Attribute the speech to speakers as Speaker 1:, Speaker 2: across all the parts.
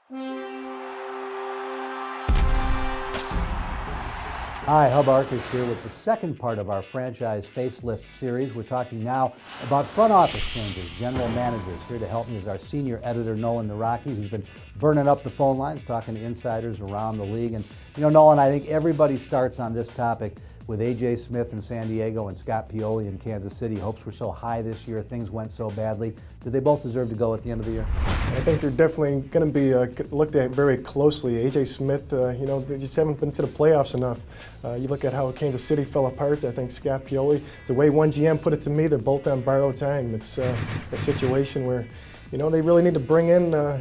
Speaker 1: Hi, Hub Arcus here with the second part of our franchise facelift series. We're talking now about front office changes, general managers. Here to help me is our senior editor, Nolan Naraki, who's been burning up the phone lines, talking to insiders around the league. And you know, Nolan, I think everybody starts on this topic with A.J. Smith in San Diego and Scott PIOLI in Kansas City. Hopes were so high this year, things went so badly. Did they both deserve to go at the end of the year?
Speaker 2: I think they're definitely going to be looked at very closely. A.J. Smith, you know, they just haven't been to the playoffs enough. You look at how Kansas City fell apart. I think Scott PIOLI, the way one GM put it to me, they're both on borrowed time. It's a situation where, you know, they really need to bring in a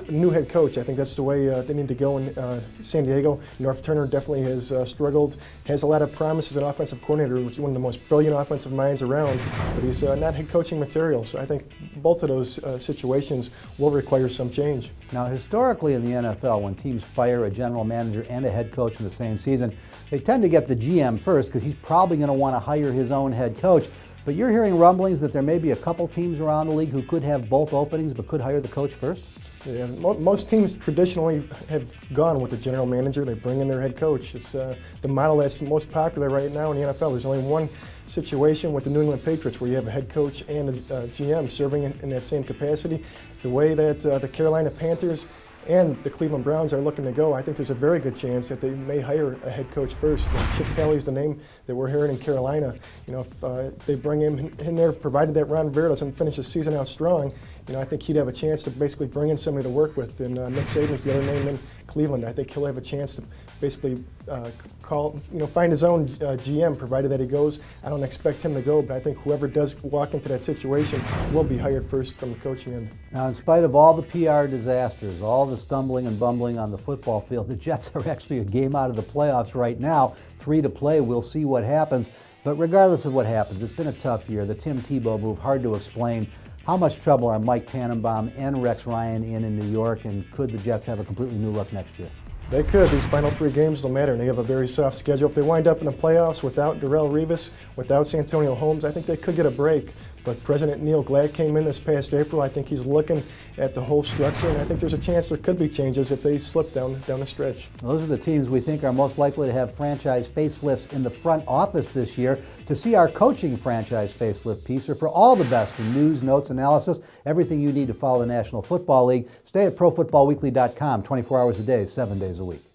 Speaker 2: new head coach. I think that's the way they need to go in San Diego. North Turner definitely has struggled, has a lot of promise as an offensive coordinator, which is one of the most brilliant offensive minds around, but he's not head coaching material. So I think both of those situations will require some change.
Speaker 1: Now, historically in the NFL, when teams fire a general manager and a head coach in the same season, they tend to get the GM first because he's probably going to want to hire his own head coach. But you're hearing rumblings that there may be a couple teams around the league who could have both openings but could hire the coach first?
Speaker 2: Yeah, most teams traditionally have gone with the general manager. They bring in their head coach. It's the model that's most popular right now in the NFL. There's only one situation with the New England Patriots where you have a head coach and a GM serving in that same capacity. The way that the Carolina Panthers and the Cleveland Browns are looking to go, I think there's a very good chance that they may hire a head coach first. Chip Kelly's the name that we're hearing in Carolina. You know, if they bring him in there, provided that Ron Rivera doesn't finish the season out strong, you know, I think he'd have a chance to basically bring in somebody to work with. And Nick Saban's the other name in Cleveland. I think he'll have a chance to basically find his own GM, provided that he goes. I don't expect him to go, but I think whoever does walk into that situation will be hired first from the coaching end.
Speaker 1: Now, in spite of all the PR disasters, all the stumbling and bumbling on the football field, the Jets are actually a game out of the playoffs right now. 3 to play. We'll see what happens. But regardless of what happens, it's been a tough year. The Tim Tebow move, hard to explain. How much trouble are Mike Tannenbaum and Rex Ryan in New York, and could the Jets have a completely new look next year?
Speaker 2: They could. These final 3 games will matter, and they have a very soft schedule. If they wind up in the playoffs without Darrelle Revis, without Santonio Holmes, I think they could get a break. But President Neil Glad came in this past April. I think he's looking at the whole structure, and I think there's a chance there could be changes if they slip down the stretch.
Speaker 1: Those are the teams we think are most likely to have franchise facelifts in the front office this year. To see our coaching franchise facelift piece, or for all the best in news, notes, analysis, everything you need to follow the National Football League, stay at ProFootballWeekly.com 24 hours a day, 7 days a week.